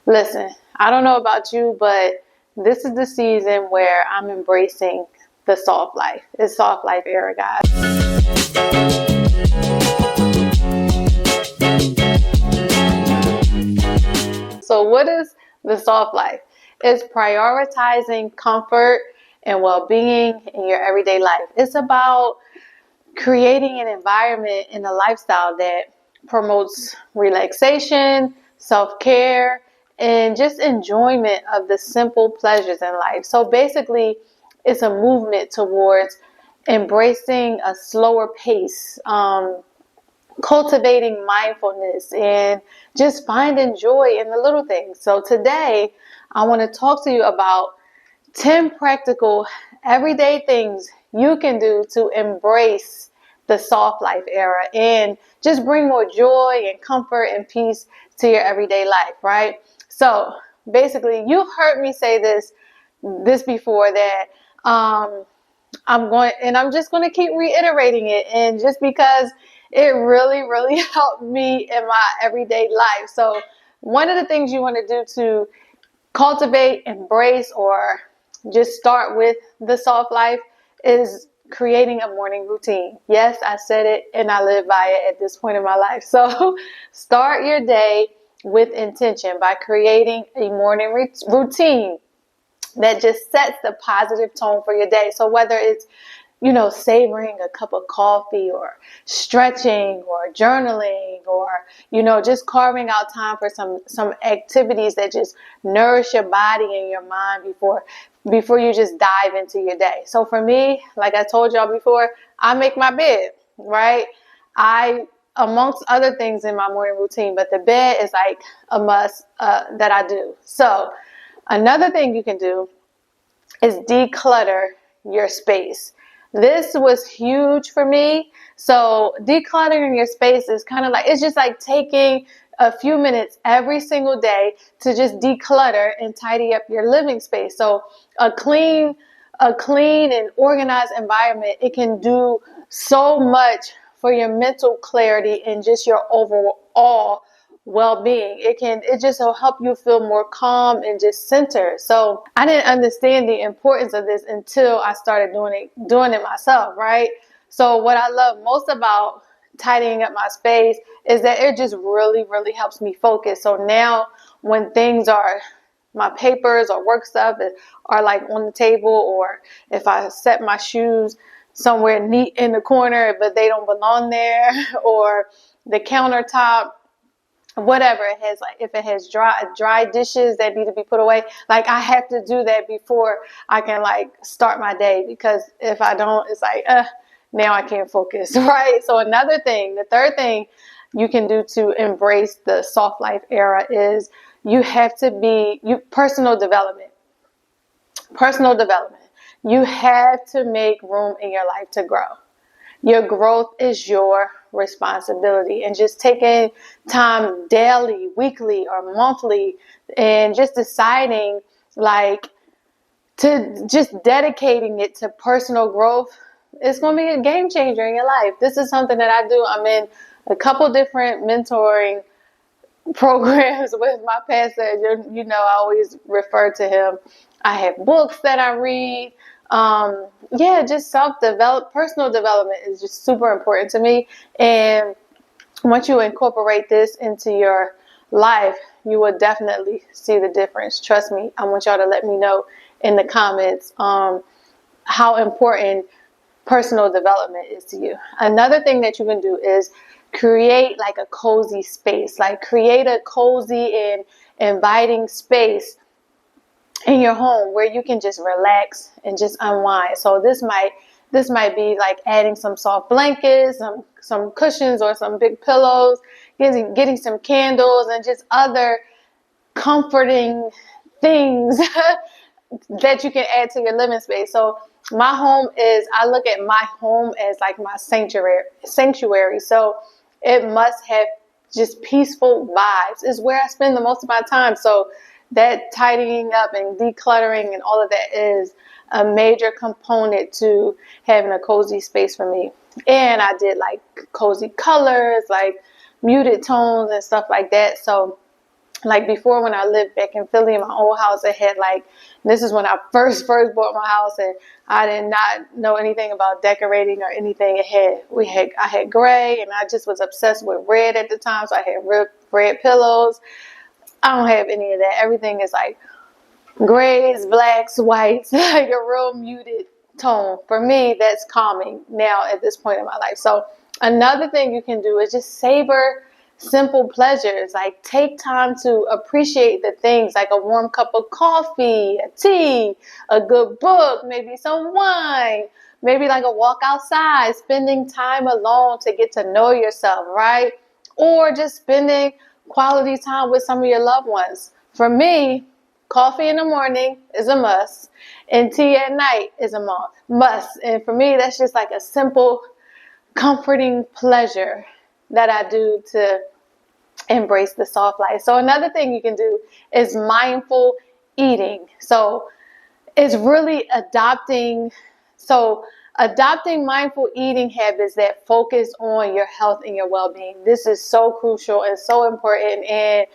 Listen, I don't know about you, but this is the season where I'm embracing the soft life. It's soft life era, guys. So what is the soft life? It's prioritizing comfort and well-being in your everyday life. It's about creating an environment and a lifestyle that promotes relaxation, self-care, and just enjoyment of the simple pleasures in life. So basically, it's a movement towards embracing a slower pace, cultivating mindfulness, and just finding joy in the little things. So today, I want to talk to you about 10 practical everyday things you can do to embrace the soft life era and just bring more joy and comfort and peace to your everyday life, right? So basically, you've heard me say this before, that I'm just going to keep reiterating it, and just because it really helped me in my everyday life. So one of the things you want to do to cultivate, embrace, or just start with the soft life is creating a morning routine. Yes, I said it and I live by it at this point in my life. So start your day with intention by creating a morning routine that just sets the positive tone for your day. So whether it's, savoring a cup of coffee, or stretching, or journaling, or, just carving out time for some activities that just nourish your body and your mind before you just dive into your day. So for me, like I told y'all before, I make my bed, right? Amongst other things in my morning routine, but the bed is like a must that I do. So another thing you can do is declutter your space. This was huge for me. So decluttering your space is kind of like, it's just like taking a few minutes every single day to just declutter and tidy up your living space. So a clean and organized environment, it can do so much for your mental clarity and just your overall well-being. It just will help you feel more calm and just centered. So I didn't understand the importance of this until I started doing it myself, right? So what I love most about tidying up my space is that it just really helps me focus. So now when my papers or work stuff are like on the table, or if I set my shoes somewhere neat in the corner but they don't belong there, or the countertop, whatever it has, like if it has dry dishes that need to be put away, like I have to do that before I can like start my day, because if I don't, it's like now I can't focus, right? So the third thing you can do to embrace the soft life era is personal development. You have to make room in your life to grow. Your growth is your responsibility, and just taking time daily, weekly, or monthly, and just deciding to just dedicating it to personal growth, it's going to be a game changer in your life. This is something that I do. I'm in a couple different mentoring programs with my pastor. I always refer to him. I have books that I read. Just personal development is just super important to me. And once you incorporate this into your life, you will definitely see the difference. Trust me. I want y'all to let me know in the comments how important personal development is to you. Another thing that you can do is create like a cozy space. Like create a cozy and inviting space in your home where you can just relax and just unwind. So this might be like adding some soft blankets, some cushions, or some big pillows, getting some candles, and just other comforting things that you can add to your living space. So I look at my home as like my sanctuary. So it must have just peaceful vibes. It's where I spend the most of my time. So that tidying up and decluttering and all of that is a major component to having a cozy space for me. And I did like cozy colors, like muted tones and stuff like that. So Like before, when I lived back in Philly in my old house, it had like, this is when I first bought my house, and I did not know anything about decorating or anything. I had gray, and I just was obsessed with red at the time. So I had red pillows. I don't have any of that. Everything is like grays, blacks, whites, like a real muted tone. For me, that's calming now at this point in my life. So another thing you can do is just savor simple pleasures. Like take time to appreciate the things, like a warm cup of coffee, a tea, a good book, maybe some wine, maybe like a walk outside, spending time alone to get to know yourself, right? Or just spending quality time with some of your loved ones. For me, coffee in the morning is a must, and tea at night is a must. And for me, that's just like a simple, comforting pleasure that I do to embrace the soft life. So another thing you can do is mindful eating. So it's really adopting mindful eating habits that focus on your health and your well-being. This is so crucial and so important, and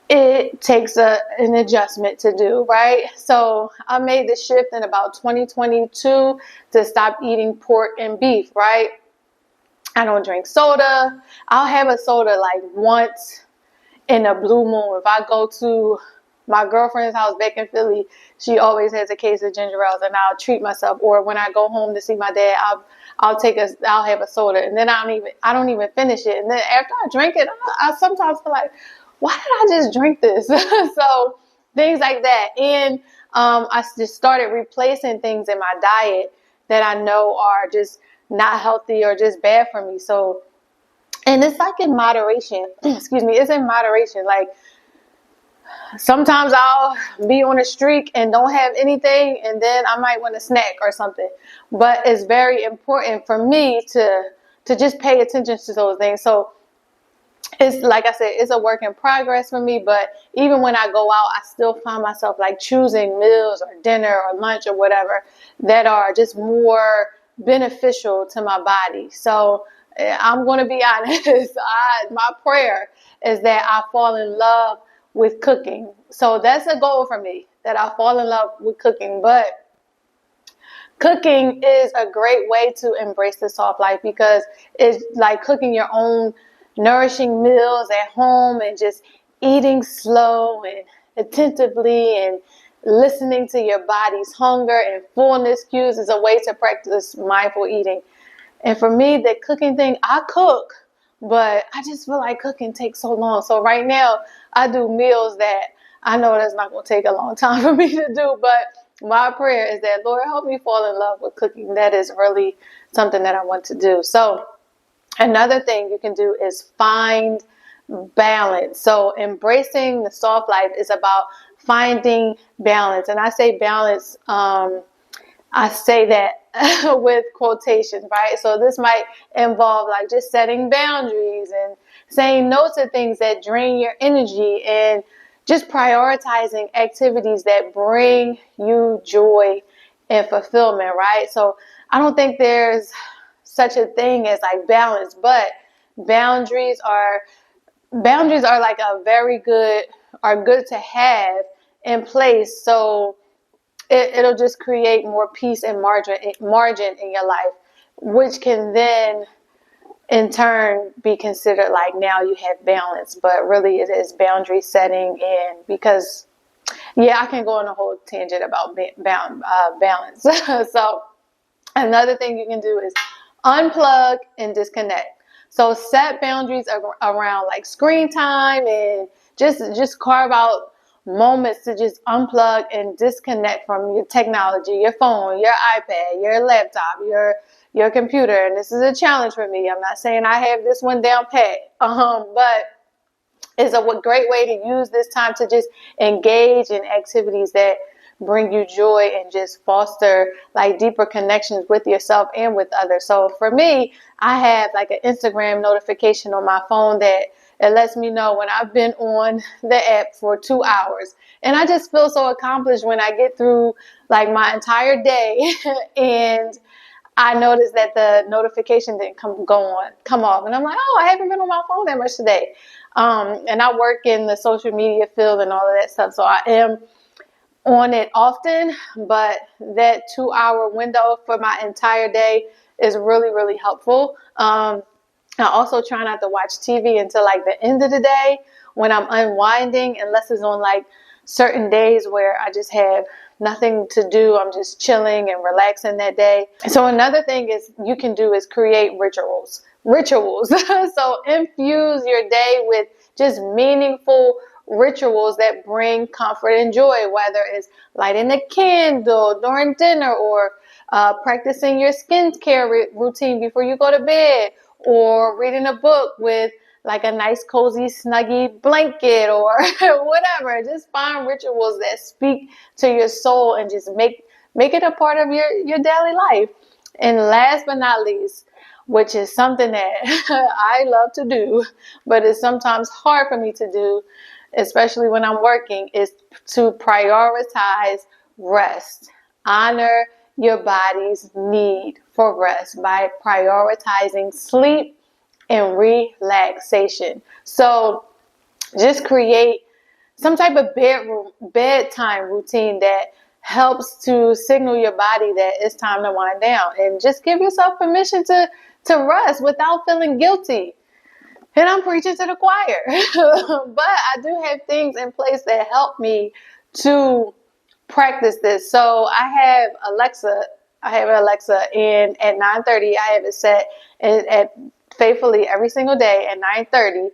it takes an adjustment to do, right? So I made the shift in about 2022 to stop eating pork and beef, right? I don't drink soda. I'll have a soda like once in a blue moon. If I go to my girlfriend's house back in Philly, she always has a case of ginger ales, and I'll treat myself. Or when I go home to see my dad, I'll have a soda, and then I don't even finish it. And then after I drink it, I sometimes feel like, why did I just drink this? So things like that. And I just started replacing things in my diet that I know are just not healthy or just bad for me. So, and it's like in moderation. Excuse me. It's in moderation. Like sometimes I'll be on a streak and don't have anything, and then I might want a snack or something. But it's very important for me to just pay attention to those things. So it's like I said, it's a work in progress for me. But even when I go out, I still find myself like choosing meals or dinner or lunch or whatever that are just more beneficial to my body. So I'm going to be honest. My prayer is that I fall in love with cooking. So that's a goal for me, that I fall in love with cooking. But cooking is a great way to embrace the soft life, because it's like cooking your own nourishing meals at home and just eating slow and attentively and listening to your body's hunger and fullness cues is a way to practice mindful eating. And for me, the cooking thing, I cook, but I just feel like cooking takes so long. So right now, I do meals that I know that's not going to take a long time for me to do. But my prayer is that, Lord, help me fall in love with cooking. That is really something that I want to do. So another thing you can do is find balance. So embracing the soft life is about finding balance. And I say balance, I say that with quotations, right? So this might involve like just setting boundaries and saying no to things that drain your energy, and just prioritizing activities that bring you joy and fulfillment, right? So I don't think there's such a thing as like balance, but boundaries are like are good to have in place. So it'll just create more peace and margin in your life, which can then in turn be considered like now you have balance. But really it is boundary setting, and because I can go on a whole tangent about balance. So another thing you can do is unplug and disconnect. So set boundaries around like screen time, and just carve out moments to just unplug and disconnect from your technology, your phone, your iPad, your laptop, your computer. And this is a challenge for me. I'm not saying I have this one down pat, but it's a great way to use this time to just engage in activities that bring you joy and just foster like deeper connections with yourself and with others. So for me, I have like an Instagram notification on my phone that it lets me know when I've been on the app for 2 hours. And I just feel so accomplished when I get through like my entire day and I noticed that the notification didn't come off. And I'm like, oh, I haven't been on my phone that much today. And I work in the social media field and all of that stuff. So I am on it often, but that 2-hour window for my entire day is really, really helpful. I also try not to watch TV until like the end of the day when I'm unwinding, unless it's on like certain days where I just have nothing to do. I'm just chilling and relaxing that day. So another thing is you can do is create rituals. So infuse your day with just meaningful rituals that bring comfort and joy, whether it's lighting a candle during dinner or practicing your skincare routine before you go to bed, or reading a book with like a nice cozy snuggy blanket or whatever. Just find rituals that speak to your soul and just make it a part of your daily life. And last but not least, which is something that I love to do, but it's sometimes hard for me to do, especially when I'm working, is to prioritize rest. Honor your body's need for rest by prioritizing sleep and relaxation. So just create some type of bedtime routine that helps to signal your body that it's time to wind down, and just give yourself permission to rest without feeling guilty. And I'm preaching to the choir. But I do have things in place that help me to practice this. So I have Alexa, and at 9:30 I have it set at faithfully every single day at 9:30.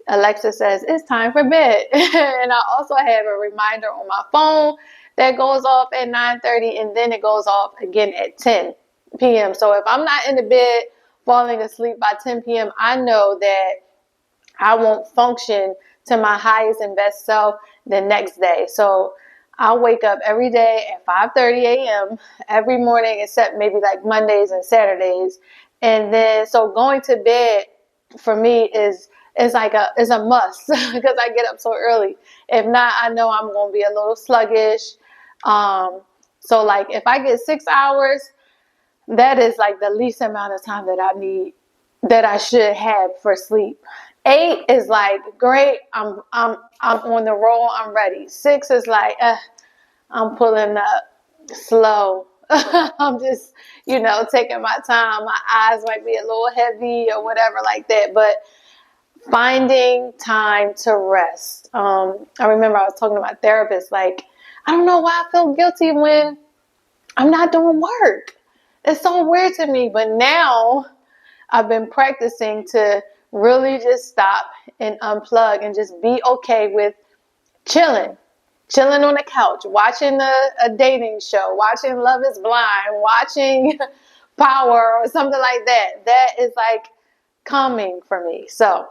Alexa says it's time for bed. And I also have a reminder on my phone that goes off at 9:30, and then it goes off again at 10 p.m. So if I'm not in the bed falling asleep by 10 p.m., I know that I won't function to my highest and best self the next day. So I'll wake up every day at 5:30 a.m. every morning, except maybe like Mondays and Saturdays. And then, so going to bed for me is a must because I get up so early. If not, I know I'm going to be a little sluggish. So like if I get 6 hours, that is like the least amount of time that I need, that I should have for sleep. 8 is like great. I'm on the roll. I'm ready. 6 is like I'm pulling up slow. I'm just taking my time. My eyes might be a little heavy or whatever like that. But finding time to rest. I remember I was talking to my therapist. Like, I don't know why I feel guilty when I'm not doing work. It's so weird to me. But now I've been practicing to really just stop and unplug and just be okay with chilling on the couch, watching a dating show, watching Love is Blind, watching Power or something like that. That is like calming for me. So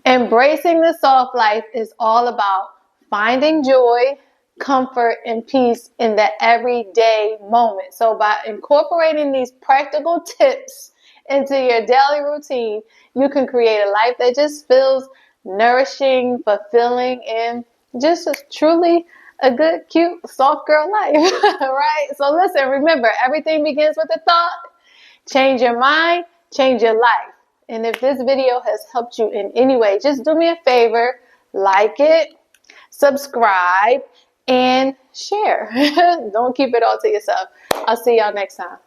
embracing the soft life is all about finding joy, comfort, and peace in the everyday moment. So by incorporating these practical tips into your daily routine, you can create a life that just feels nourishing, fulfilling, and just truly a good, cute, soft girl life, right? So listen, remember, everything begins with a thought. Change your mind, change your life. And if this video has helped you in any way, just do me a favor, like it, subscribe, and share. Don't keep it all to yourself. I'll see y'all next time.